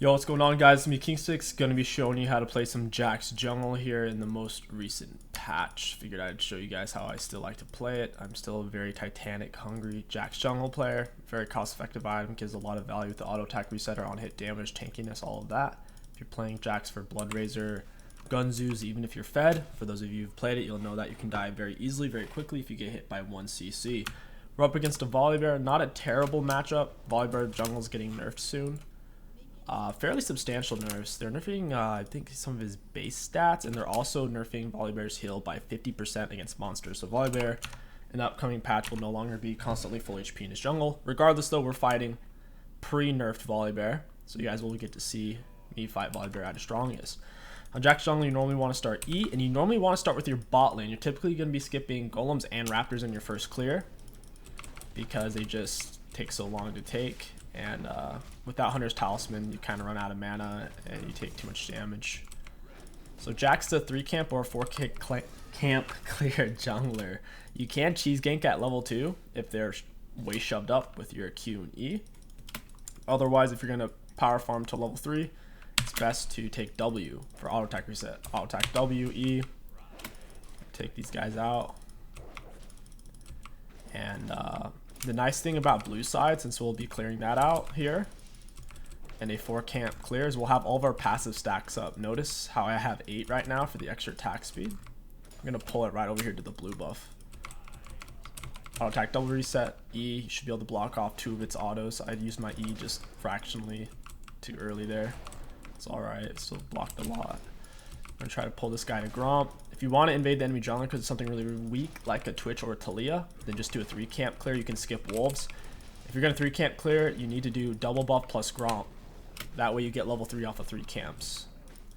Yo, what's going on, guys? It's me, KingStix. Gonna be showing you how to play some Jax Jungle here in the most recent patch. Figured I'd show you guys how I still like to play it. I'm still a very Titanic hungry Jax Jungle player. Very cost effective item, gives a lot of value with the auto attack resetter, on hit damage, tankiness, all of that. If you're playing Jax for Blood Razor, Gunzoos, even if you're fed, for those of you who've played it, you'll know that you can die very easily, very quickly if you get hit by 1 CC. We're up against a Volibear, not a terrible matchup. Volibear jungle's getting nerfed soon. Fairly substantial nerfs. They're nerfing, I think, some of his base stats, and they're also nerfing Volibear's heal by 50% against monsters. So Volibear in the upcoming patch will no longer be constantly full HP in his jungle. Regardless, though, we're fighting pre-nerfed Volibear, so you guys will get to see me fight Volibear at his strongest. On Jax Jungle, you normally want to start E, and you normally want to start with your bot lane. You're typically going to be skipping Golems and Raptors in your first clear, because they just take so long to take. And without Hunter's Talisman, you kind of run out of mana and you take too much damage. So Jax the 3 camp or 4 camp clear jungler. You can cheese gank at level 2 if they're way shoved up with your Q and E. Otherwise, if you're going to power farm to level 3, it's best to take W for auto attack reset. Auto attack W, E. Take these guys out. And the nice thing about blue side, since we'll be clearing that out here, and a 4 camp clears, we'll have all of our passive stacks up. Notice how I have 8 right now for the extra attack speed. I'm going to pull it right over here to the blue buff. Auto attack double reset, E, you should be able to block off 2 of its autos. I'd use my E just fractionally too early there. It's alright, it still blocked a lot. I'm going to try to pull this guy to Gromp. If you want to invade the enemy jungler because it's something really weak like a Twitch or a Taliyah, then just do a 3 camp clear. You can skip Wolves. If you're going to 3 camp clear, you need to do double buff plus Gromp. That way you get level 3 off of 3 camps.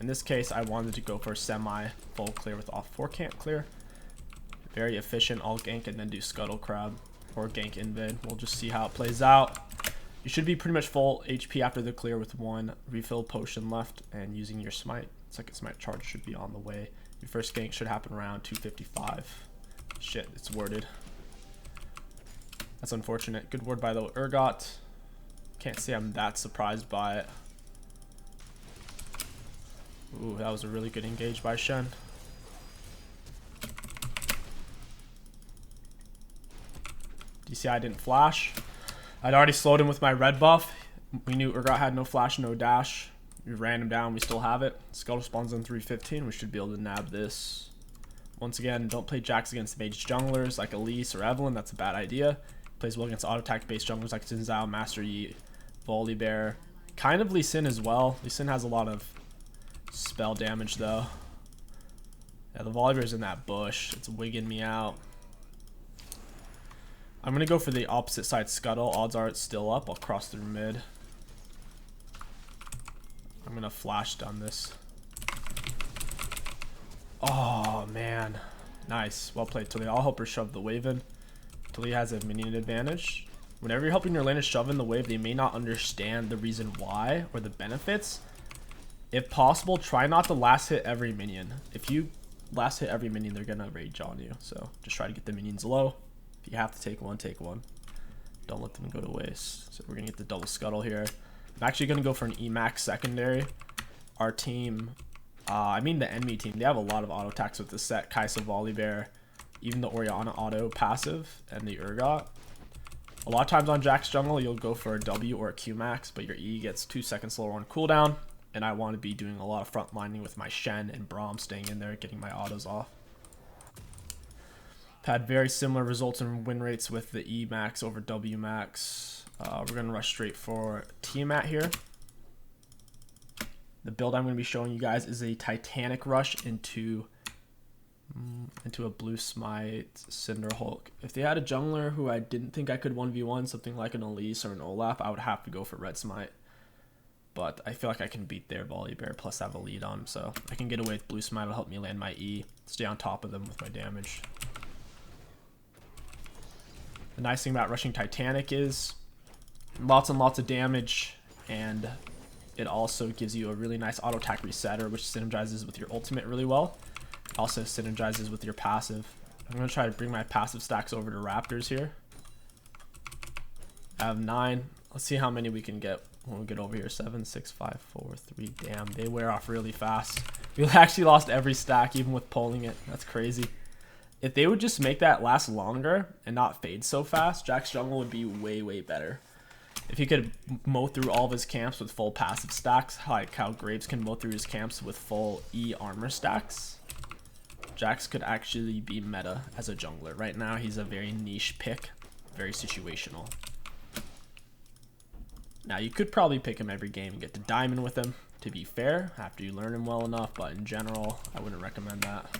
In this case, I wanted to go for a semi full clear with off 4 camp clear. Very efficient, all gank and then do Scuttle Crab or gank invade. We'll just see how it plays out. You should be pretty much full HP after the clear with 1 refill potion left and using your smite. Second smite charge should be on the way. Your first gank should happen around 255. Shit, it's worded. That's unfortunate. Good word by the 𝐒𝐿𝐃. Can't say I'm that surprised by it. Ooh, that was a really good engage by Shen. Do you see I didn't flash? I'd already slowed him with my red buff. We knew 𝐒𝐿𝐃 had no flash, no dash. We ran him down, we still have it. Scuttle spawns on 315, we should be able to nab this. Once again, don't play Jax against mage junglers like Elise or Evelynn, that's a bad idea. Plays well against auto attack based junglers like Xin Zhao, Master Yi, Volibear. Kind of Lee Sin as well. Lee Sin has a lot of spell damage though. Yeah, the Volibear's in that bush, it's wigging me out. I'm gonna go for the opposite side Scuttle. Odds are it's still up. I'll cross through mid. I'm gonna flash down this. Oh man, nice, well played Taliyah. I'll help her shove the wave in. Taliyah has a minion advantage. Whenever you're helping your laner shove in the wave, they may not understand the reason why or the benefits. If possible, try not to last hit every minion. If you last hit every minion, they're gonna rage on you. So just try to get the minions low. If you have to take one, take one. Don't let them go to waste. So we're gonna get the double Scuttle here. I'm actually going to go for an emax secondary. Our team, I mean the enemy team, they have a lot of auto attacks with the set. Kai'Sa, Volibear, even the Orianna auto passive, and the 𝐒𝐿𝐃. A lot of times on Jax Jungle, you'll go for a W or a Q max, but your E gets 2 seconds slower on cooldown, and I want to be doing a lot of front lining with my Shen and Braum staying in there, getting my autos off. Had very similar results in win rates with the E max over W max. We're going to rush straight for Tiamat here. The build I'm going to be showing you guys is a Titanic rush into a blue smite Cinder Hulk. If they had a jungler who I didn't think I could 1v1, something like an Elise or an Olaf, I would have to go for red smite. But I feel like I can beat their Volibear, plus have a lead on him, so I can get away with blue smite. It'll help me land my E, stay on top of them with my damage. The nice thing about rushing Titanic is lots and lots of damage, and it also gives you a really nice auto attack resetter, which synergizes with your ultimate really well. Also synergizes with your passive. I'm going to try to bring my passive stacks over to Raptors here. I have 9. Let's see how many we can get When we get over here, 7, 6, 5, 4, 3. Damn, they wear off really fast. We actually lost every stack, even with pulling it. That's crazy. If they would just make that last longer and not fade so fast, Jax Jungle would be way, way better. If he could mow through all of his camps with full passive stacks, like how Graves can mow through his camps with full E armor stacks, Jax could actually be meta as a jungler. Right now, he's a very niche pick, very situational. Now, you could probably pick him every game and get to diamond with him, to be fair, after you learn him well enough, but in general, I wouldn't recommend that.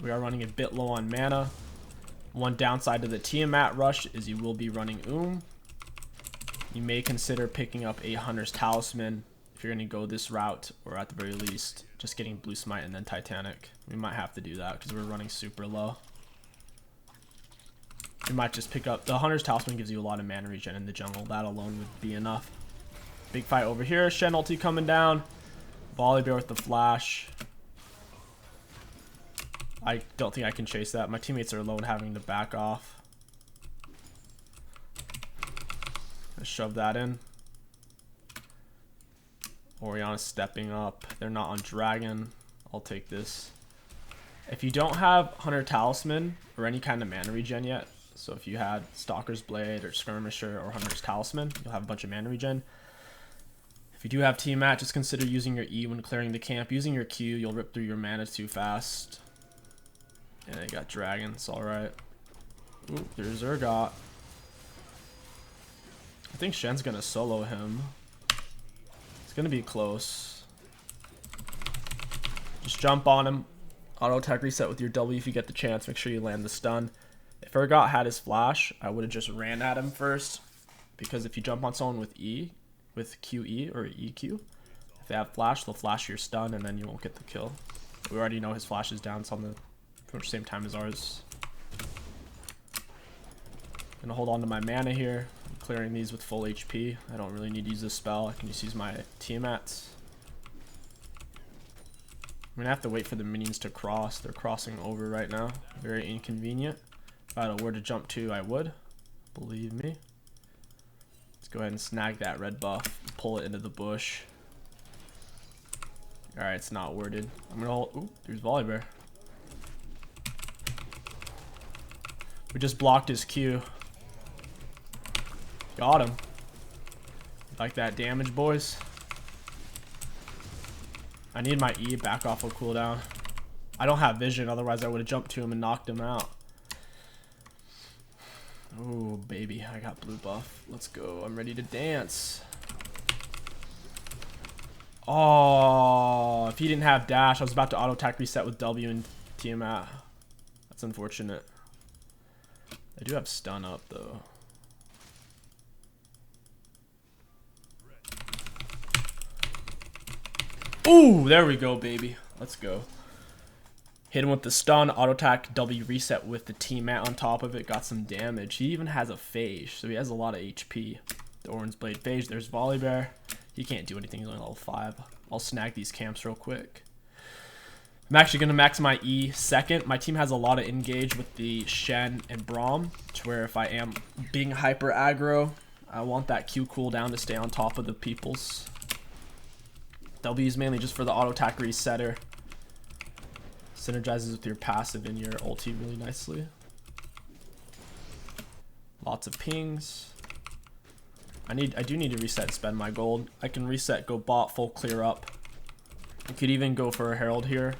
We are running a bit low on mana. One downside to the Tiamat rush is you will be running You may consider picking up a Hunter's Talisman if you're going to go this route, or at the very least, just getting Blue Smite and then Titanic. We might have to do that because we're running super low. You might just pick up the Hunter's Talisman, gives you a lot of mana regen in the jungle. That alone would be enough. Big fight over here. Shen ulti coming down. Volibear with the flash. I don't think I can chase that. My teammates are alone, having to back off. Let's shove that in. Orianna's stepping up. They're not on Dragon. I'll take this. If you don't have Hunter Talisman or any kind of mana regen yet, so if you had Stalker's Blade or Skirmisher or Hunter's Talisman, you'll have a bunch of mana regen. If you do have Tiamat, just consider using your E when clearing the camp. Using your Q, you'll rip through your mana too fast. And they got Dragon, it's alright. Ooh, there's Urgot. I think Shen's gonna solo him. It's gonna be close. Just jump on him. Auto attack reset with your W if you get the chance. Make sure you land the stun. If Urgot had his flash, I would have just ran at him first. Because if you jump on someone with E, with QE or EQ, if they have flash, they'll flash your stun and then you won't get the kill. We already know his flash is down. It's on the pretty much same time as ours. Gonna hold on to my mana here. I'm clearing these with full HP. I don't really need to use this spell. I can just use my Tiamats. I'm gonna have to wait for the minions to cross. They're crossing over right now. Very inconvenient. If I had a word to jump to, I would. Believe me. Let's go ahead and snag that red buff. Pull it into the bush. Alright, it's not worded. I'm gonna hold. Ooh, there's Volibear. We just blocked his Q. Got him. Like that damage, boys. I need my E back off of cooldown. I don't have vision, otherwise I would have jumped to him and knocked him out. Oh, baby, I got blue buff. Let's go. I'm ready to dance. Oh, if he didn't have dash, I was about to auto attack reset with W and Tiamat. That's unfortunate. I do have stun up though. Ooh, there we go, baby. Let's go. Hit him with the stun, auto attack, W reset with the Tiamat on top of it. Got some damage. He even has a phage, so he has a lot of HP. The Orange Blade phage. There's Volibear. He can't do anything. He's only level 5. I'll snag these camps real quick. I'm actually going to max my E second. My team has a lot of engage with the Shen and Braum, to where if I am being hyper aggro, I want that Q cooldown to stay on top of the peoples. W is mainly just for the auto attack resetter. Synergizes with your passive and your ulti really nicely. Lots of pings. I do need to reset and spend my gold. I can reset, go bot, full clear up. I could even go for a Herald here.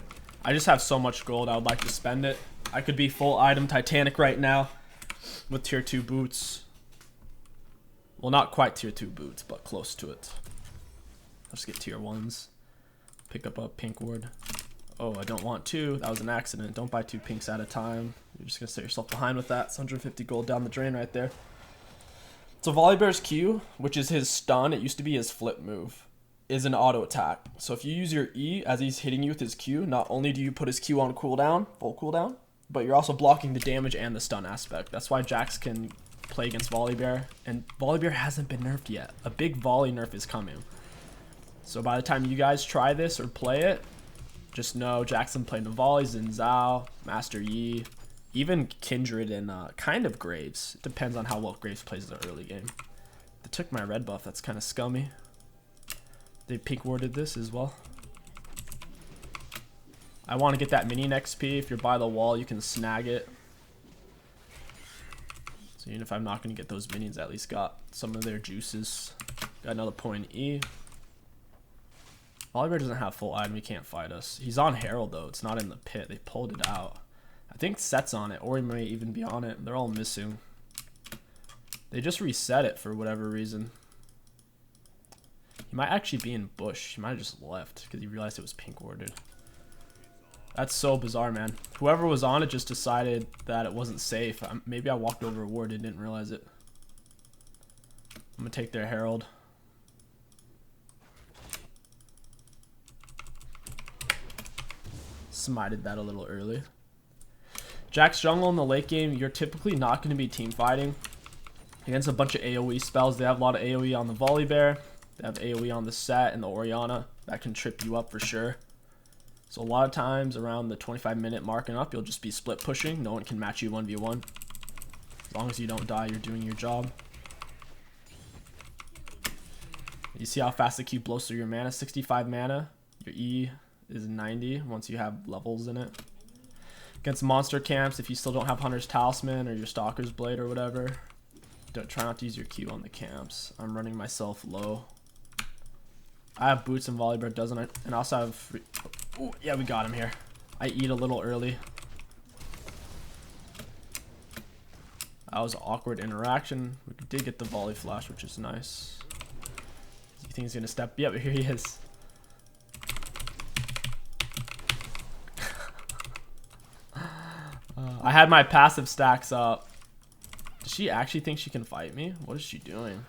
I just have so much gold, I would like to spend it. I could be full item Titanic right now with tier 2 boots. Well, not quite tier 2 boots, but close to it. I'll just get tier 1s. Pick up a pink ward. Oh, I don't want 2. That was an accident. Don't buy 2 pinks at a time. You're just going to set yourself behind with that. It's 150 gold down the drain right there. So Volibear's Q, which is his stun, it used to be his flip move, is an auto attack. So if you use your E as he's hitting you with his Q, not only do you put his Q on cooldown, full cooldown, but you're also blocking the damage and the stun aspect. That's why Jax can play against Volibear, and Volibear hasn't been nerfed yet. A big volley nerf is coming. So by the time you guys try this or play it, just know Jackson playing the volleys in Zhao, Master Yi, even Kindred and kind of Graves. It depends on how well Graves plays in the early game. They took my red buff. That's kind of scummy. They pink warded this as well. I want to get that minion XP. If you're by the wall, you can snag it. So even if I'm not going to get those minions, I at least got some of their juices. Got another point in E. Volibear doesn't have full item. He can't fight us. He's on Herald, though. It's not in the pit. They pulled it out. I think Set's on it, or he may even be on it. They're all missing. They just reset it for whatever reason. He might actually be in bush. He might have just left because he realized it was pink warded. That's so bizarre, man. Whoever was on it just decided that it wasn't safe. Maybe I walked over a ward and didn't realize it. I'm going to take their Herald. Smited that a little early. Jax Jungle in the late game, you're typically not going to be team fighting against a bunch of AoE spells. They have a lot of AoE on the Volibear. They have AoE on the Set and the Orianna. That can trip you up for sure. So a lot of times around the 25-minute mark and up, you'll just be split pushing. No one can match you 1v1. As long as you don't die, you're doing your job. You see how fast the Q blows through your mana? 65 mana. Your E is 90 once you have levels in it. Against monster camps, if you still don't have Hunter's Talisman or your Stalker's Blade or whatever, try not to use your Q on the camps. I'm running myself low. I have boots and Volibear doesn't I? And I also have... Ooh, yeah, we got him here. I eat a little early. That was an awkward interaction. We did get the volley flash, which is nice. You think he's going to step? Yep, here he is. I had my passive stacks up. Does she actually think she can fight me? What is she doing?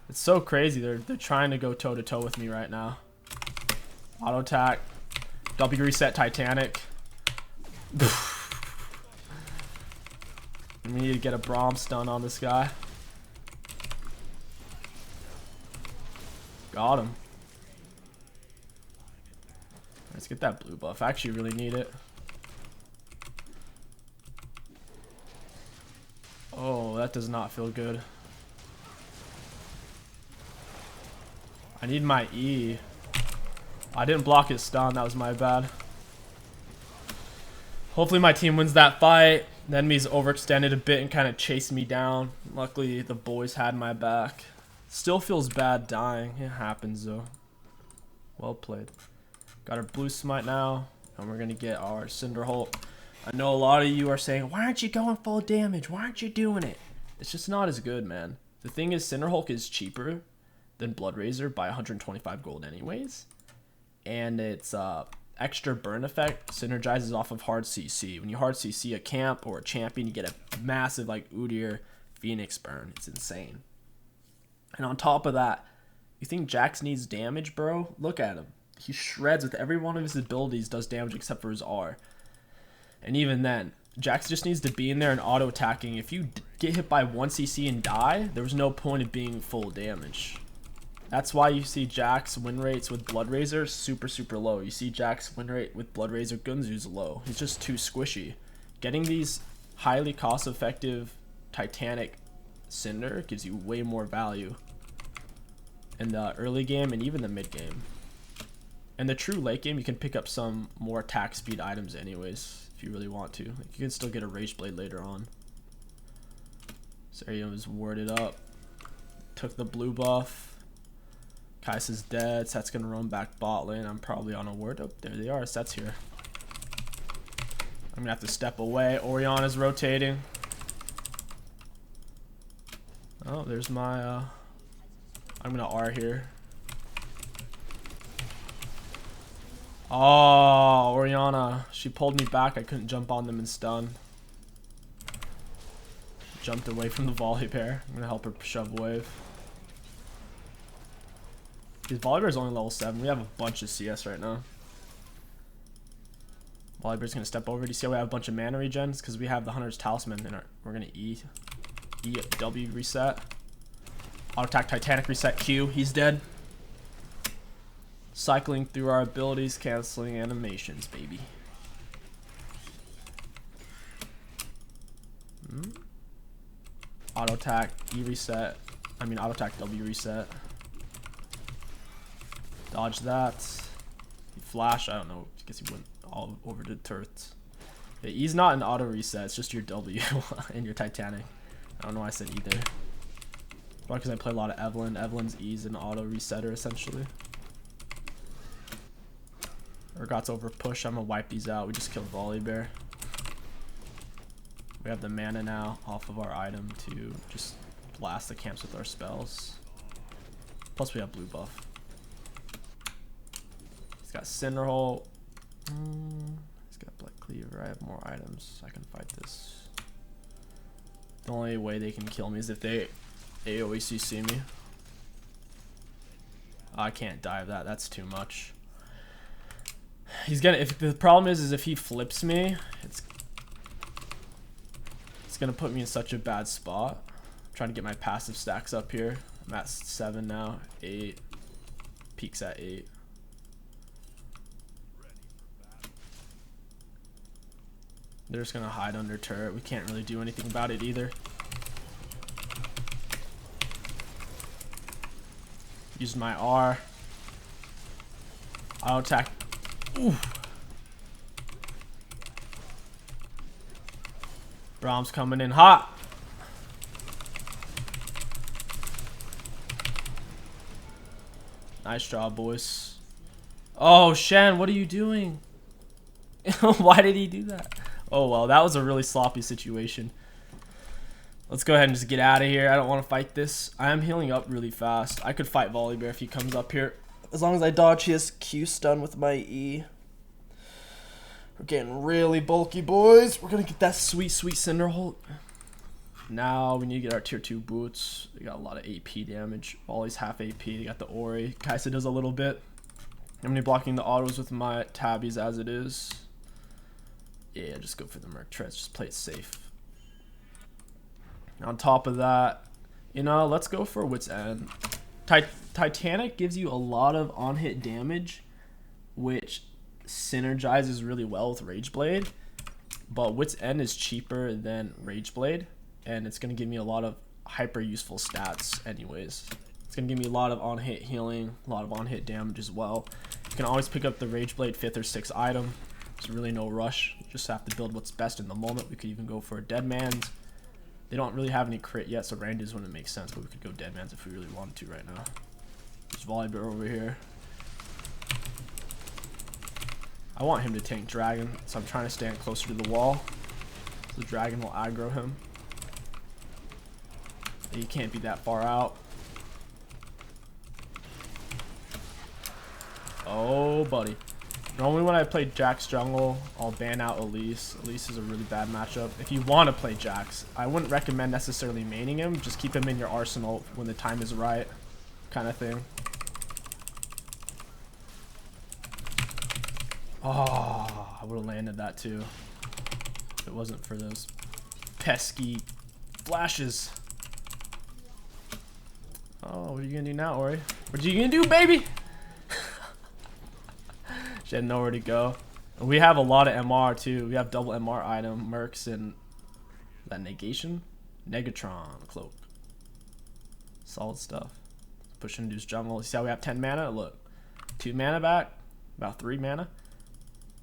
It's so crazy. They're trying to go toe to toe with me right now. Auto attack. W reset Titanic. We need to get a Braum stun on this guy. Got him. Let's get that blue buff. I actually really need it. Oh, that does not feel good. I need my E. I didn't block his stun. That was my bad. Hopefully my team wins that fight. The enemy's overextended a bit and kind of chased me down. Luckily, the boys had my back. Still feels bad dying. It happens, though. Well played. Got our blue smite now. And we're going to get our Cinderhulk. I know a lot of you are saying, why aren't you going full damage? Why aren't you doing it? It's just not as good, man. The thing is, Cinderhulk is cheaper than Bloodrazor by 125 gold anyways. And it's extra burn effect synergizes off of hard CC. When you hard CC a camp or a champion, you get a massive like Udyr Phoenix burn. It's insane. And on top of that, you think Jax needs damage, bro? Look at him. He shreds with every one of his abilities, does damage except for his R. And even then, Jax just needs to be in there and auto attacking. If you get hit by 1 CC and die, there was no point of being full damage. That's why you see Jax win rates with Bloodrazor super low. You see Jax win rate with Bloodrazor Gunzu's low. He's just too squishy. Getting these highly cost effective Titanic Cinder gives you way more value in the early game and even the mid game. In the true late game, you can pick up some more attack speed items anyways, if you really want to. Like, you can still get a Rage Blade later on. Saria was warded up. Took the blue buff. Kai'Sa's dead. Set's gonna run back bot lane. I'm probably on a ward. Oh, there they are. Set's here. I'm gonna have to step away. Orianna's rotating. Oh, there's my I'm gonna R here. Oh, Orianna. She pulled me back. I couldn't jump on them and stun. Jumped away from the Volibear. I'm gonna help her shove wave. His Volibear is only level 7. We have a bunch of CS right now. Volibear's gonna step over. Do you see how we have a bunch of mana regens? Because we have the Hunter's Talisman in our. We're gonna W reset. Auto attack Titanic reset Q. He's dead. Cycling through our abilities, canceling animations, baby. Auto attack E reset. I mean auto attack W reset. Dodge that. He flash. I don't know. I guess he went all over the turrets. Yeah, E's not an auto reset. It's just your W and your Titanic. I don't know why I said either. Probably because I play a lot of Evelyn. Evelyn's E's an auto resetter essentially. Urgot's over push. I'm gonna wipe these out. We just killed Volibear. We have the mana now off of our item to just blast the camps with our spells. Plus we have blue buff. He's got Cinderhole. He's got Black Cleaver. I have more items. I can fight this. The only way they can kill me is if they AoE CC me. I can't dive that. That's too much. He's gonna. If the problem is if he flips me, it's gonna put me in such a bad spot. I'm trying to get my passive stacks up here. I'm at 7 now. 8. Peaks at 8. They're just gonna hide under turret. We can't really do anything about it either. Use my R. Auto attack. Ooh. Brahm's coming in hot. Nice job, boys. Oh, Shen, what are you doing? Why did he do that? Oh, well, that was a really sloppy situation. Let's go ahead and just get out of here. I don't want to fight this. I am healing up really fast. I could fight Volibear if he comes up here. As long as I dodge his Q stun with my E. We're getting really bulky, boys. We're going to get that sweet, sweet Cinderhole. Now we need to get our tier 2 boots. We got a lot of AP damage. Volley's half AP. They got the Ori. Kaisa does a little bit. I'm going to be blocking the autos with my tabbies as it is. Yeah, just go for the Merc Treads. Just play it safe. On top of that, you know, let's go for Wit's End. Titanic gives you a lot of on-hit damage, which synergizes really well with Rage Blade. But Wit's End is cheaper than Rage Blade, and it's going to give me a lot of hyper useful stats anyways. It's going to give me a lot of on-hit healing, a lot of on-hit damage as well. You can always pick up the Rage Blade 5th or 6th item. There's really no rush. You just have to build what's best in the moment. We could even go for a Dead Man's. They don't really have any crit yet, so Randy's wouldn't make sense, but we could go Dead Man's if we really wanted to right now. There's Volibear over here. I want him to tank Dragon, so I'm trying to stand closer to the wall. So the Dragon will aggro him. He can't be that far out. Oh, buddy. Normally when I play Jax Jungle, I'll ban out 𝐒𝐿𝐿. 𝐒𝐿𝐿 is a really bad matchup. If you want to play Jax, I wouldn't recommend necessarily maining him. Just keep him in your arsenal when the time is right, kind of thing. Oh, I would have landed that too if it wasn't for those pesky flashes. Oh, what are you gonna do now, Ori? What are you gonna do, baby? She had nowhere to go. And we have a lot of MR too. We have double MR item, Mercs, and that negation? Negatron cloak. Solid stuff. Push induce jungle. You see how we have 10 mana? Look. 2 mana back. About 3 mana.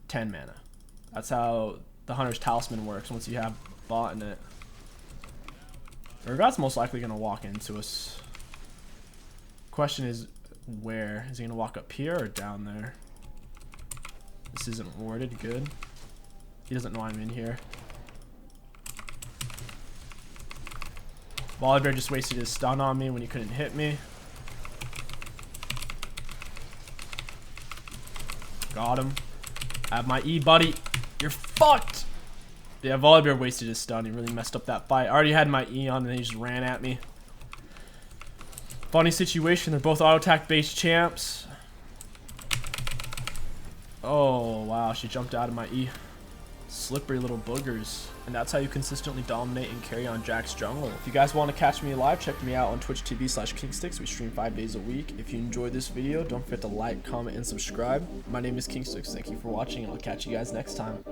10 mana. That's how the Hunter's Talisman works once you have bot in it. Urgot's most likely going to walk into us. Question is, where? Is he going to walk up here or down there? This isn't warded. Good. He doesn't know I'm in here. Volibear just wasted his stun on me when he couldn't hit me. Got him. I have my E, buddy. You're fucked. Yeah, Volibear wasted his stun. He really messed up that fight. I already had my E on and he just ran at me. Funny situation. They're both auto attack based champs. Oh, wow. She jumped out of my E. Slippery little boogers. And that's how you consistently dominate and carry on Jax Jungle. If you guys want to catch me live, check me out on twitch.tv/KingStix. We stream 5 days a week. If you enjoyed this video, don't forget to like, comment, and subscribe. My name is KingStix. Thank you for watching, and I'll catch you guys next time.